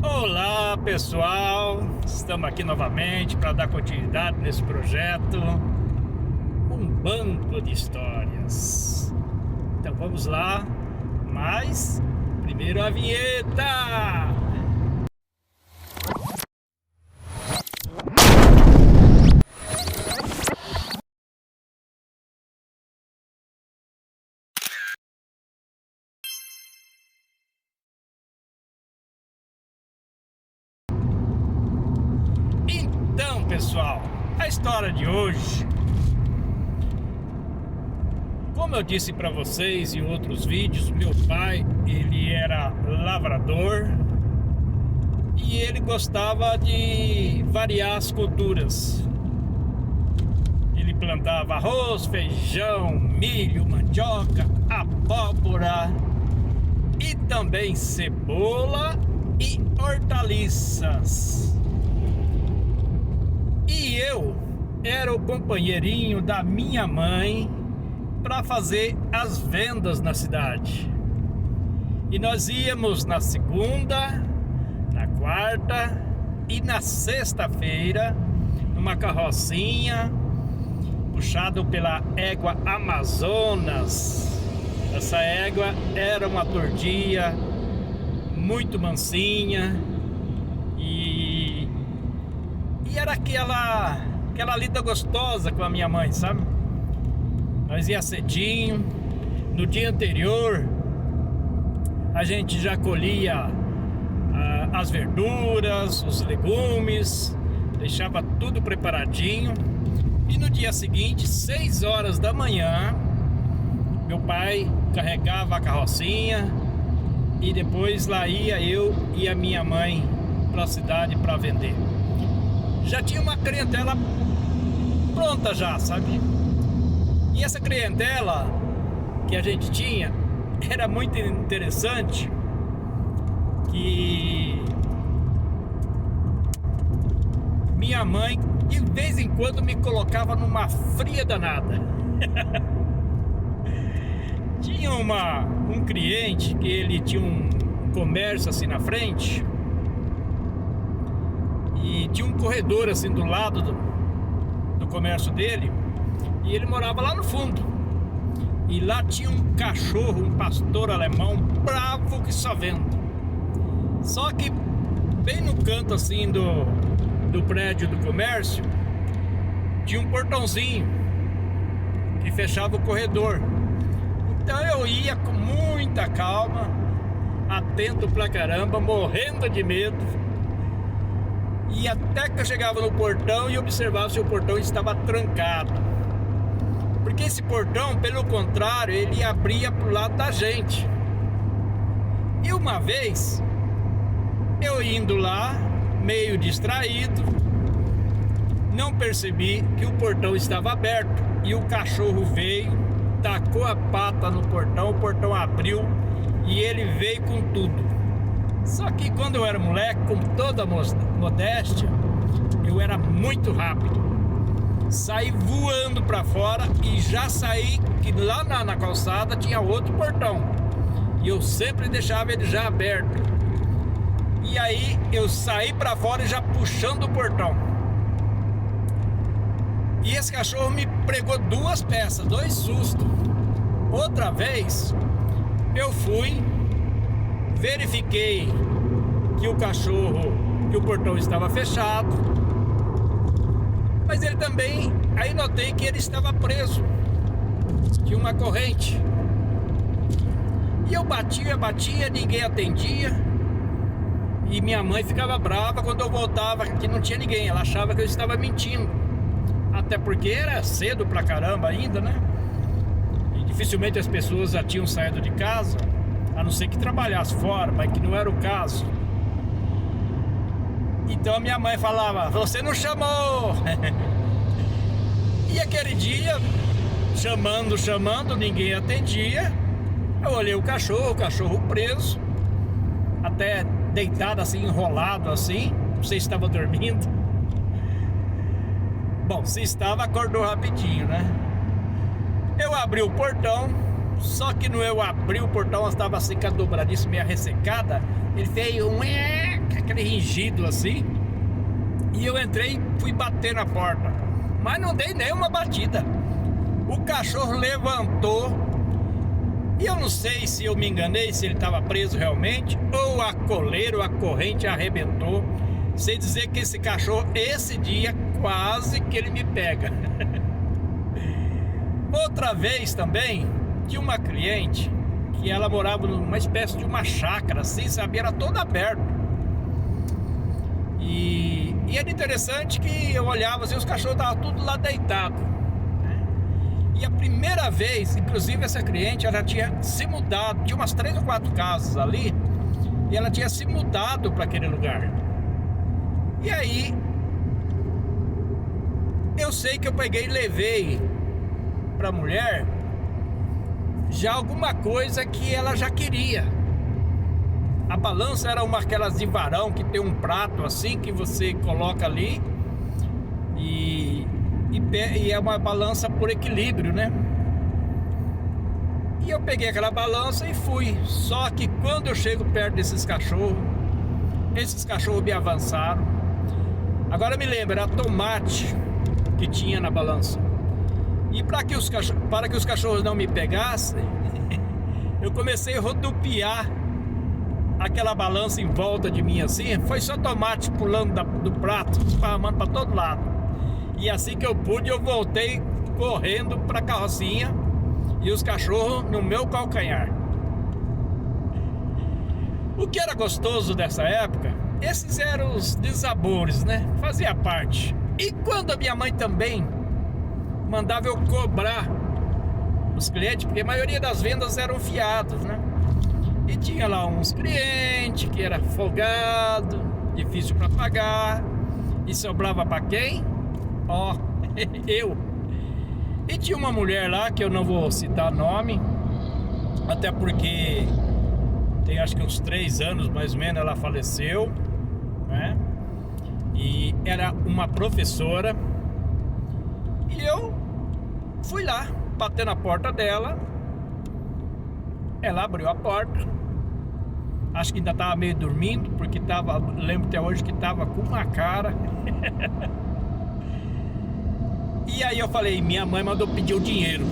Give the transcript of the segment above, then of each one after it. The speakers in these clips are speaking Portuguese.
Olá pessoal, estamos aqui novamente para dar continuidade nesse projeto, um banco de histórias. Então vamos lá, mas primeiro a vinheta! Então pessoal, a história de hoje, como eu disse para vocês em outros vídeos, meu pai, ele era lavrador e ele gostava de variar as culturas. Ele plantava arroz, feijão, milho, mandioca, abóbora e também cebola e hortaliças. E eu era o companheirinho da minha mãe para fazer as vendas na cidade. E nós íamos na segunda, na quarta e na sexta-feira numa carrocinha puxado pela égua Amazonas. Essa égua era uma tordia muito mansinha e era aquela lida gostosa com a minha mãe, sabe? Nós ia cedinho. No dia anterior a gente já colhia as verduras, os legumes, deixava tudo preparadinho. E no dia seguinte, 6 horas da manhã, meu pai carregava a carrocinha e depois lá ia eu e a minha mãe para a cidade para vender. Já tinha uma clientela pronta já, sabe? E essa clientela que a gente tinha era muito interessante, que minha mãe de vez em quando me colocava numa fria danada. Tinha um cliente que ele tinha um comércio assim na frente e tinha um corredor assim do lado do comércio dele, e ele morava lá no fundo. E lá tinha um cachorro, um pastor alemão bravo que só vendo. Só que bem no canto assim do prédio do comércio tinha um portãozinho que fechava o corredor. Então eu ia com muita calma, atento pra caramba, morrendo de medo. E até que eu chegava no portão e observava se o portão estava trancado. Porque esse portão, pelo contrário, ele abria pro lado da gente. E uma vez, eu indo lá, meio distraído, não percebi que o portão estava aberto. E o cachorro veio, tacou a pata no portão, o portão abriu e ele veio com tudo. Só que quando eu era moleque, com toda modéstia, eu era muito rápido. Saí voando pra fora e já saí, que lá na calçada tinha outro portão. E eu sempre deixava ele já aberto. E aí eu saí pra fora e já puxando o portão. E esse cachorro me pregou 2 peças, 2 sustos. Outra vez, eu fui, verifiquei que o portão estava fechado, mas ele também, aí notei que ele estava preso, tinha uma corrente. E eu batia, ninguém atendia. E minha mãe ficava brava quando eu voltava, que não tinha ninguém. Ela achava que eu estava mentindo. Até porque era cedo pra caramba ainda, né? E dificilmente as pessoas já tinham saído de casa, a não ser que trabalhasse fora, mas que não era o caso. Então a minha mãe falava: você não chamou! E aquele dia, chamando, ninguém atendia. Eu olhei o cachorro preso, até deitado assim, enrolado assim. Não sei se estava dormindo. Bom, se estava, acordou rapidinho, né? Eu abri o portão, só que no eu abri o portão, ela estava assim com a dobradiça meio ressecada. Ele veio aquele ringido assim. E eu entrei e fui bater na porta, mas não dei nenhuma batida. O cachorro levantou e eu não sei se eu me enganei, se ele estava preso realmente, ou a coleira ou a corrente arrebentou. Sei dizer que esse cachorro, esse dia, quase que ele me pega. Outra vez também, tinha uma cliente que ela morava numa espécie de uma chácara, assim, sabe? Era toda aberta. E era interessante que eu olhava assim, os cachorros estavam tudo lá deitados. E a primeira vez, inclusive essa cliente, ela tinha se mudado, tinha umas 3 ou 4 casas ali, e ela tinha se mudado para aquele lugar. E aí, eu sei que eu peguei e levei para a mulher já alguma coisa que ela já queria. A balança era uma aquelas de varão que tem um prato assim que você coloca ali e é uma balança por equilíbrio, né? E eu peguei aquela balança e fui. Só que quando eu chego perto desses cachorros, esses cachorros me avançaram. Agora me lembro, era tomate que tinha na balança. E para que os cachorros não me pegassem, eu comecei a rodopiar aquela balança em volta de mim assim. Foi só tomate pulando do prato, esparramando para todo lado. E assim que eu pude, eu voltei correndo para a carrocinha e os cachorros no meu calcanhar. O que era gostoso dessa época, esses eram os desabores, né? Fazia parte. E quando a minha mãe também mandava eu cobrar os clientes, porque a maioria das vendas eram fiados, né? E tinha lá uns clientes que era folgado, difícil para pagar, e sobrava para quem? Ó, eu. E tinha uma mulher lá, que eu não vou citar nome, até porque tem acho que uns 3 anos mais ou menos ela faleceu, né? E era uma professora. E eu fui lá, bater na porta dela. Ela abriu a porta. Acho que ainda estava meio dormindo, porque tava, lembro até hoje que estava com uma cara. E aí eu falei, minha mãe mandou pedir o dinheiro.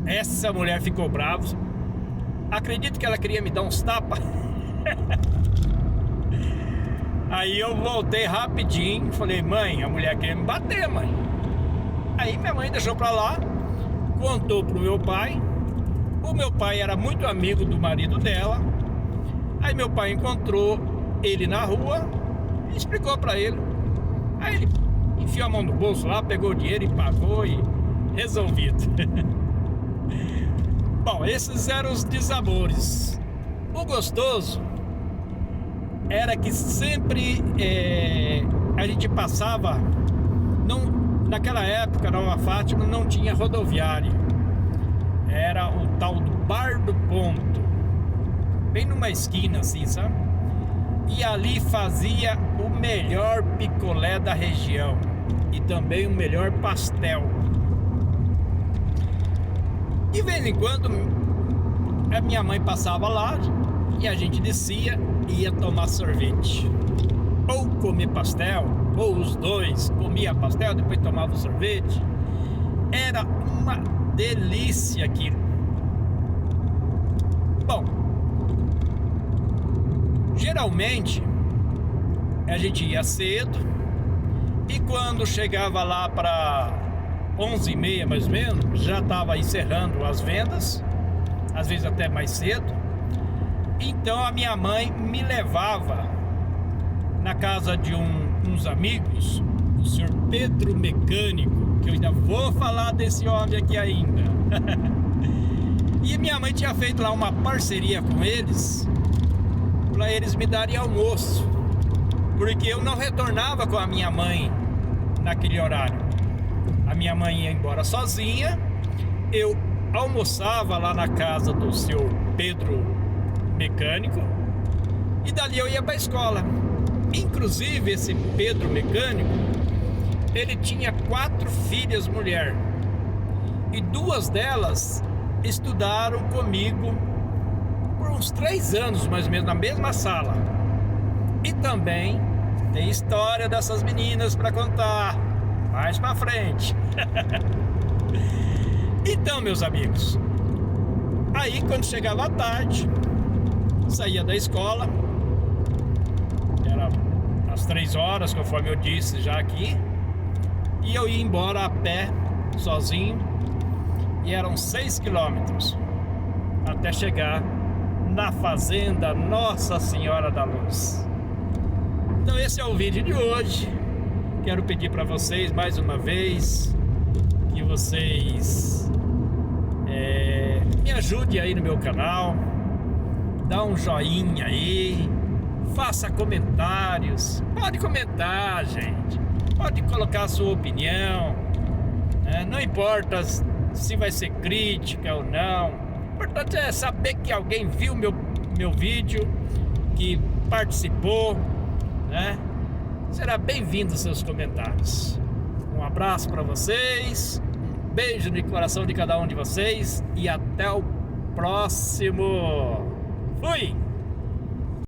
Essa mulher ficou brava. Acredito que ela queria me dar uns tapas. Aí eu voltei rapidinho, falei, mãe, a mulher queria me bater, mãe. Aí minha mãe deixou pra lá, contou pro meu pai. O meu pai era muito amigo do marido dela. Aí meu pai encontrou ele na rua e explicou pra ele. Aí ele enfiou a mão no bolso lá, pegou o dinheiro e pagou e resolvido. Bom, esses eram os desabores. O gostoso era que sempre a gente passava, naquela época, Nova Fátima não tinha rodoviária. Era o tal do Bar do Ponto, bem numa esquina assim, sabe? E ali fazia o melhor picolé da região e também o melhor pastel. De vez em quando a minha mãe passava lá e a gente descia e ia tomar sorvete, ou comer pastel, ou os dois, comia pastel, depois tomava o sorvete. Era uma delícia aquilo. Bom, geralmente a gente ia cedo e quando chegava lá para 11h30 mais ou menos, já estava encerrando as vendas, às vezes até mais cedo. Então a minha mãe me levava na casa de uns amigos, o senhor Pedro Mecânico, que eu ainda vou falar desse homem aqui ainda. E minha mãe tinha feito lá uma parceria com eles, para eles me darem almoço, porque eu não retornava com a minha mãe naquele horário. A minha mãe ia embora sozinha, eu almoçava lá na casa do seu Pedro Mecânico e dali eu ia para a escola. Inclusive esse Pedro Mecânico, ele tinha 4 filhas mulher e 2 delas estudaram comigo por uns 3 anos, mais ou menos, na mesma sala. E também tem história dessas meninas para contar mais pra frente. Então, meus amigos, aí quando chegava a tarde, saía da escola, era às 3 horas, conforme eu disse já aqui, e eu ia embora a pé, sozinho, e eram 6 quilômetros até chegar na fazenda Nossa Senhora da Luz. Então esse é o vídeo de hoje. Quero pedir para vocês mais uma vez que vocês me ajudem aí no meu canal, dá um joinha aí, faça comentários, pode comentar, gente, pode colocar a sua opinião, não importa se vai ser crítica ou não, o importante é saber que alguém viu meu vídeo, que participou, né? Será bem-vindo os seus comentários. Um abraço para vocês, um beijo no coração de cada um de vocês e até o próximo. Fui!